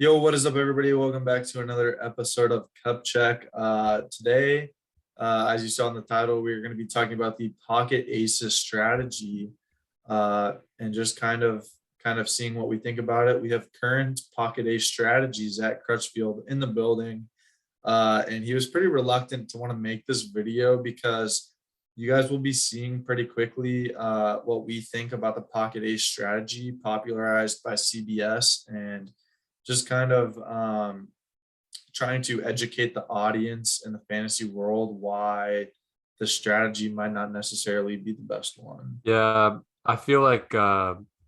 Yo, what is up, everybody? Welcome back to another episode of Cup Check. Today, as you saw in the title, we're going to be talking about the Pocket Aces strategy, and just kind of seeing what we think about it. We have current Pocket Ace strategies at Crutchfield in the building, and he was pretty reluctant to want to make this video because you guys will be seeing pretty quickly what we think about the Pocket Ace strategy popularized by CBS and just kind of trying to educate the audience in the fantasy world why the strategy might not necessarily be the best one. Yeah, I feel like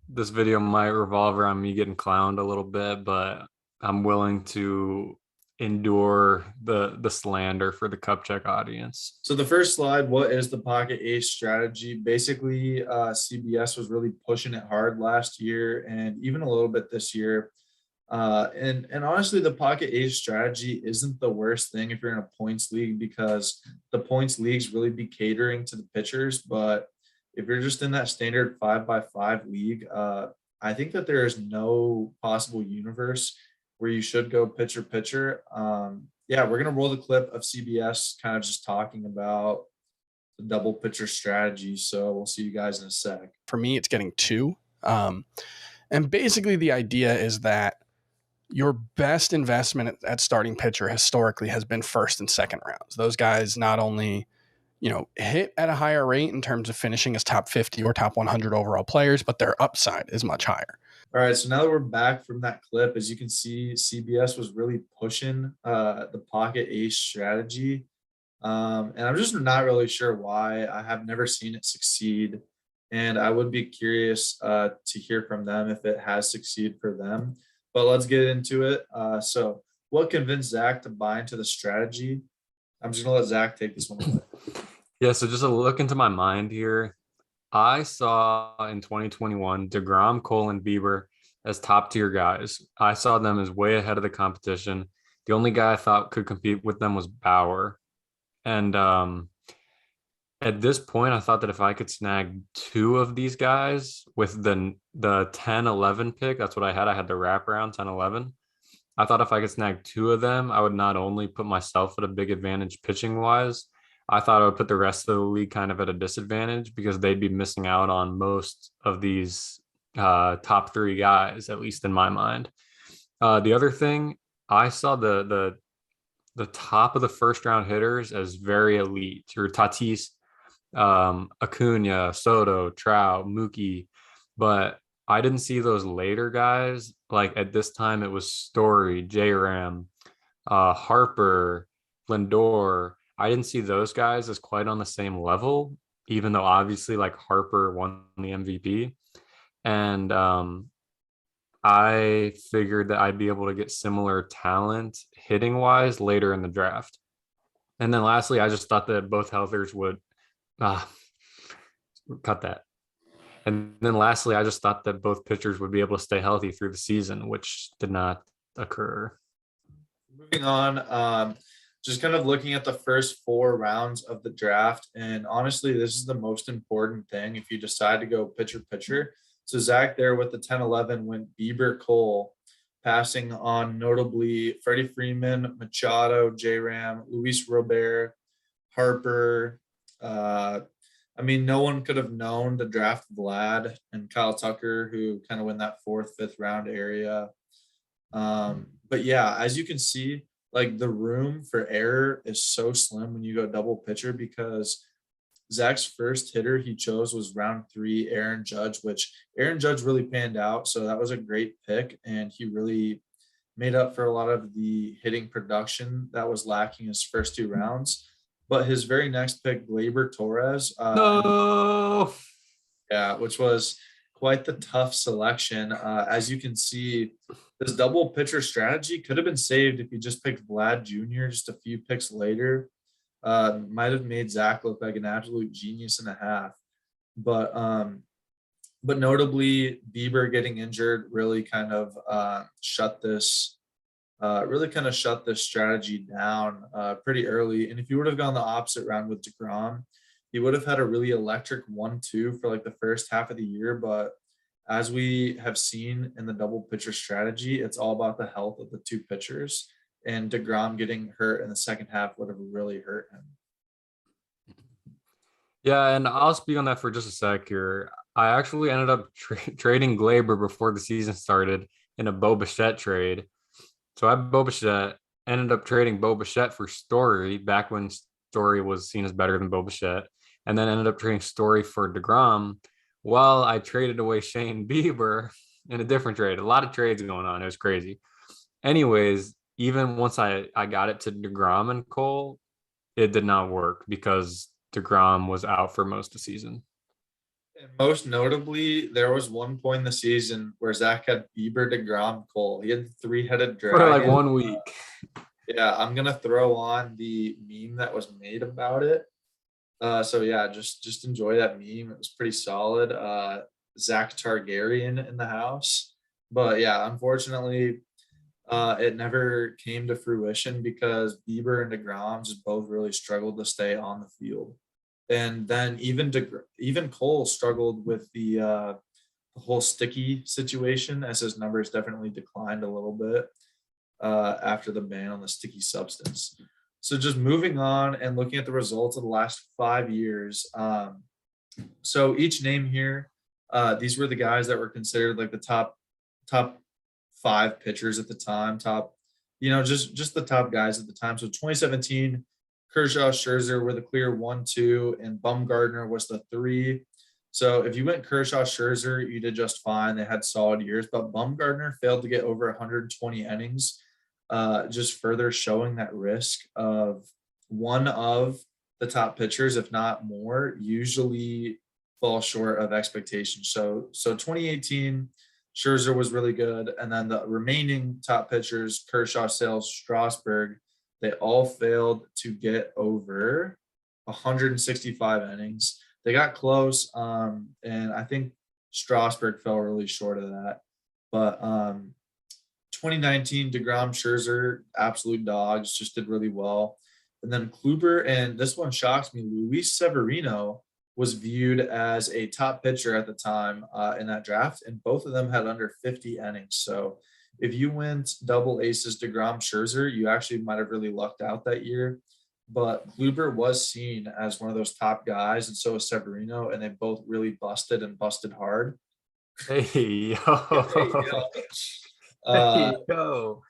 this video might revolve around me getting clowned a little bit, but I'm willing to endure the slander for the Cup Check audience. So the first slide, what is the Pocket Ace strategy? Basically, CBS was really pushing it hard last year and even a little bit this year. And honestly, the Pocket Ace strategy isn't the worst thing if you're in a points league because the points leagues really be catering to the pitchers. But if you're just in that standard 5x5 league, I think that there is no possible universe where you should go pitcher pitcher. Yeah, we're gonna roll the clip of CBS kind of just talking about the double pitcher strategy. So we'll see you guys in a sec. For me, it's getting two. And basically, the idea is that your best investment at starting pitcher historically has been first and second rounds. Those guys not only, hit at a higher rate in terms of finishing as top 50 or top 100 overall players, but their upside is much higher. All right, so now that we're back from that clip, as you can see, CBS was really pushing the Pocket Ace strategy. And I'm just not really sure why. I have never seen it succeed. And I would be curious to hear from them if it has succeeded for them. But let's get into it. So what convinced Zach to buy into the strategy? I'm just going to let Zach take this one away. Yeah, so just a look into my mind here. I saw in 2021 DeGrom, Cole, and Bieber as top tier guys. I saw them as way ahead of the competition. The only guy I thought could compete with them was Bauer. And at this point, I thought that if I could snag two of these guys with the 10-11 pick, that's what I had. I had the wraparound 10-11. I thought if I could snag two of them, I would not only put myself at a big advantage pitching wise, I thought I would put the rest of the league kind of at a disadvantage because they'd be missing out on most of these top three guys, at least in my mind. The other thing, I saw the top of the first round hitters as very elite. Your Tatis, Acuna, Soto, Trout, Mookie, but I didn't see those later guys. Like at this time, it was Story, J Ram, Harper, Lindor. I didn't see those guys as quite on the same level, even though obviously like Harper won the MVP. And I figured that I'd be able to get similar talent hitting wise later in the draft. And then lastly, I just thought that both healthers would cut that. And then lastly, I just thought that both pitchers would be able to stay healthy through the season, which did not occur. Moving on, just kind of looking at the first four rounds of the draft. And honestly, this is the most important thing if you decide to go pitcher pitcher. So Zach there with the 10-11 went Bieber, Cole, passing on notably Freddie Freeman, Machado, J-Ram, Luis Robert, Harper. No one could have known to draft Vlad and Kyle Tucker, who kind of win that fourth, fifth round area. But yeah, as you can see, like the room for error is so slim when you go double pitcher because Zach's first hitter he chose was round 3, Aaron Judge, which Aaron Judge really panned out. So that was a great pick. And he really made up for a lot of the hitting production that was lacking his first 2 rounds. But his very next pick, Gleyber Torres. No. Yeah, which was quite the tough selection. As you can see, this double pitcher strategy could have been saved if you just picked Vlad Jr. just a few picks later. Might have made Zach look like an absolute genius and a half. But notably, Bieber getting injured really kind of shut this strategy down pretty early. And if you would have gone the opposite round with DeGrom, he would have had a really electric 1-2 for like the first half of the year. But as we have seen in the double pitcher strategy, it's all about the health of the two pitchers. And DeGrom getting hurt in the second half would have really hurt him. Yeah, and I'll speak on that for just a sec here. I actually ended up trading Glaber before the season started in a Bo Bichette trade. So I had Bo Bichette, ended up trading Bo Bichette for Story back when Story was seen as better than Bo Bichette, and then ended up trading Story for DeGrom while I traded away Shane Bieber in a different trade. A lot of trades going on. It was crazy. Anyways, even once I got it to DeGrom and Cole, it did not work because DeGrom was out for most of the season. And most notably, there was one point in the season where Zach had Bieber, DeGrom, Cole. He had the three-headed dragon. For like 1 week. Yeah, I'm gonna throw on the meme that was made about it. So yeah, just enjoy that meme. It was pretty solid. Zach Targaryen in the house. But yeah, unfortunately, it never came to fruition because Bieber and DeGrom just both really struggled to stay on the field. And then even Cole struggled with the whole sticky situation, as his numbers definitely declined a little bit after the ban on the sticky substance. So just moving on and looking at the results of the last 5 years. So each name here, these were the guys that were considered like the top 5 pitchers at the time, just the top guys at the time. So 2017, Kershaw, Scherzer were the clear 1, 2, and Bumgarner was the 3. So if you went Kershaw, Scherzer, you did just fine. They had solid years, but Bumgarner failed to get over 120 innings, just further showing that risk of one of the top pitchers, if not more, usually fall short of expectations. So 2018, Scherzer was really good, and then the remaining top pitchers, Kershaw, Sales, Strasburg, they all failed to get over 165 innings. They got close, and I think Strasburg fell really short of that. But 2019, DeGrom, Scherzer, absolute dogs, just did really well. And then Kluber, and this one shocks me, Luis Severino was viewed as a top pitcher at the time in that draft, and both of them had under 50 innings. So if you went double aces DeGrom, Scherzer, you actually might have really lucked out that year. But Kluber was seen as one of those top guys, and so was Severino, and they both really busted and busted hard. Hey, yo. Hey, yo.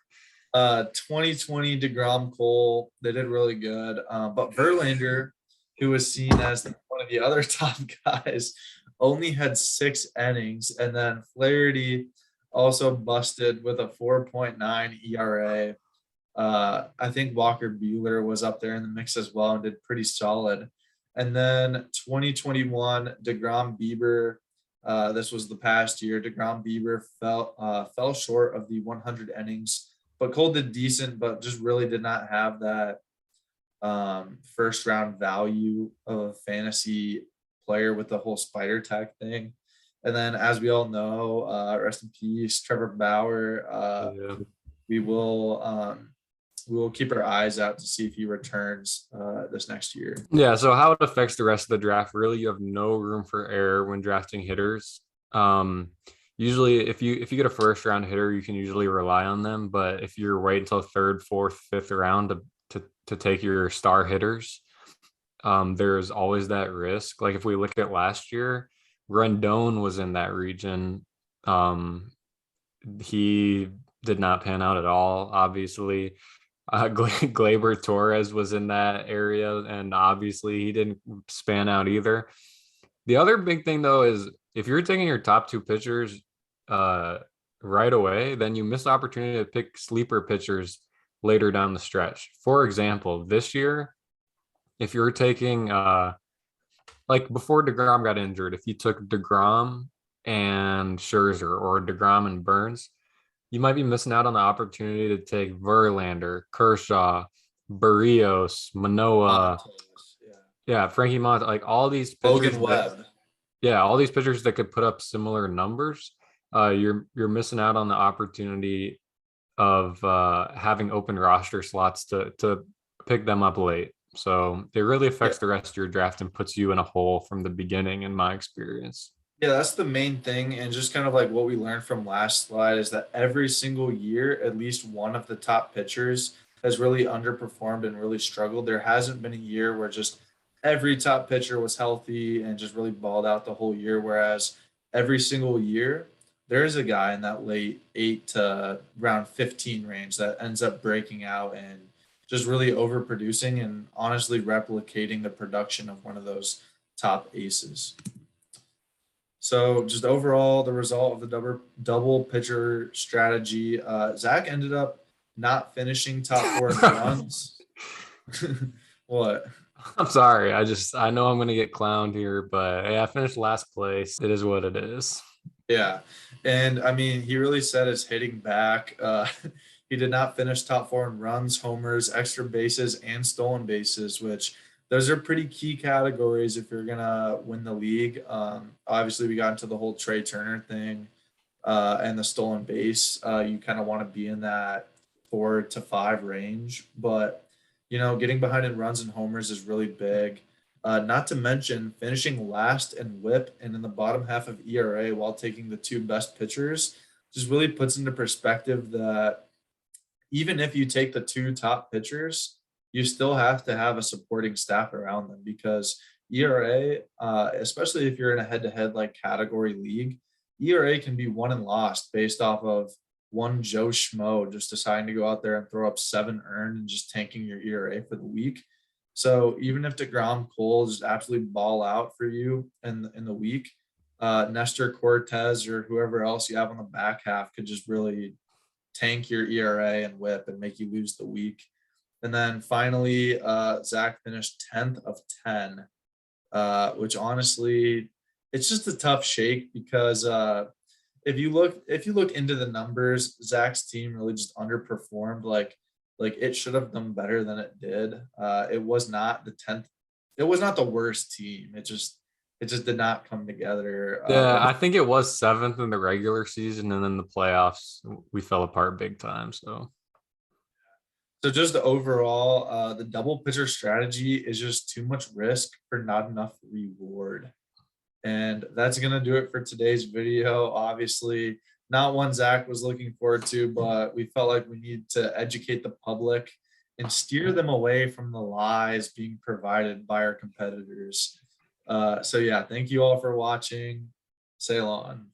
2020 DeGrom, Cole, they did really good. But Verlander, who was seen as one of the other top guys, only had 6 innings. And then Flaherty also busted with a 4.9 ERA. I think Walker Buehler was up there in the mix as well and did pretty solid. And then 2021, DeGrom, Bieber, this was the past year. DeGrom, Bieber fell short of the 100 innings, but Cole did decent, but just really did not have that first round value of a fantasy player with the whole spider tag thing. And then, as we all know, rest in peace, Trevor Bauer. We will keep our eyes out to see if he returns this next year. Yeah. So how it affects the rest of the draft, really, you have no room for error when drafting hitters. Usually if you get a first round hitter, you can usually rely on them. But if you're waiting until 3rd, 4th, 5th round to take your star hitters, there's always that risk. Like if we look at last year, Rendon was in that region. He did not pan out at all, obviously. Gleyber Torres was in that area, and obviously he didn't span out either. The other big thing, though, is if you're taking your top 2 pitchers right away, then you miss the opportunity to pick sleeper pitchers later down the stretch. For example, this year, if you're taking like before DeGrom got injured, if you took DeGrom and Scherzer or DeGrom and Burns, you might be missing out on the opportunity to take Verlander, Kershaw, Barrios, Manoah, Frankie Montas, like all these pitchers. Logan Webb. All these pitchers that could put up similar numbers. You're missing out on the opportunity of having open roster slots to pick them up late. So it really affects the rest of your draft and puts you in a hole from the beginning, in my experience. Yeah, that's the main thing. And just kind of like what we learned from last slide is that every single year, at least one of the top pitchers has really underperformed and really struggled. There hasn't been a year where just every top pitcher was healthy and just really balled out the whole year. Whereas every single year, there's a guy in that late 8 to round 15 range that ends up breaking out and just really overproducing and honestly replicating the production of one of those top aces. So just overall, the result of the double pitcher strategy, Zach ended up not finishing top four in runs. What? I'm sorry. I know I'm gonna get clowned here, but hey, I finished last place. It is what it is. Yeah, and I mean, he really set his hitting back. He did not finish top four in runs, homers, extra bases, and stolen bases, which those are pretty key categories if you're gonna win the league. Obviously, we got into the whole Trey Turner thing and the stolen base. You kind of want to be in that 4 to 5 range, but getting behind in runs and homers is really big. Not to mention finishing last in WHIP and in the bottom half of ERA while taking the two best pitchers just really puts into perspective that even if you take the two top pitchers, you still have to have a supporting staff around them because ERA, especially if you're in a head-to-head like category league, ERA can be won and lost based off of one Joe Schmo just deciding to go out there and throw up 7 earned and just tanking your ERA for the week. So even if DeGrom Cole just absolutely ball out for you in the week, Nestor Cortez or whoever else you have on the back half could just really tank your ERA and WHIP and make you lose the week. And then finally, Zach finished 10th of 10, which honestly, it's just a tough shake because if you look into the numbers, Zach's team really just underperformed. Like it should have done better than it did. It was not the 10th. It was not the worst team. It just did not come together. Yeah, I think it was 7th in the regular season, and then the playoffs we fell apart big time. So just overall, the double pitcher strategy is just too much risk for not enough reward. And that's going to do it for today's video. Obviously, not one Zach was looking forward to, but we felt like we need to educate the public and steer them away from the lies being provided by our competitors. So yeah, thank you all for watching. Sail on.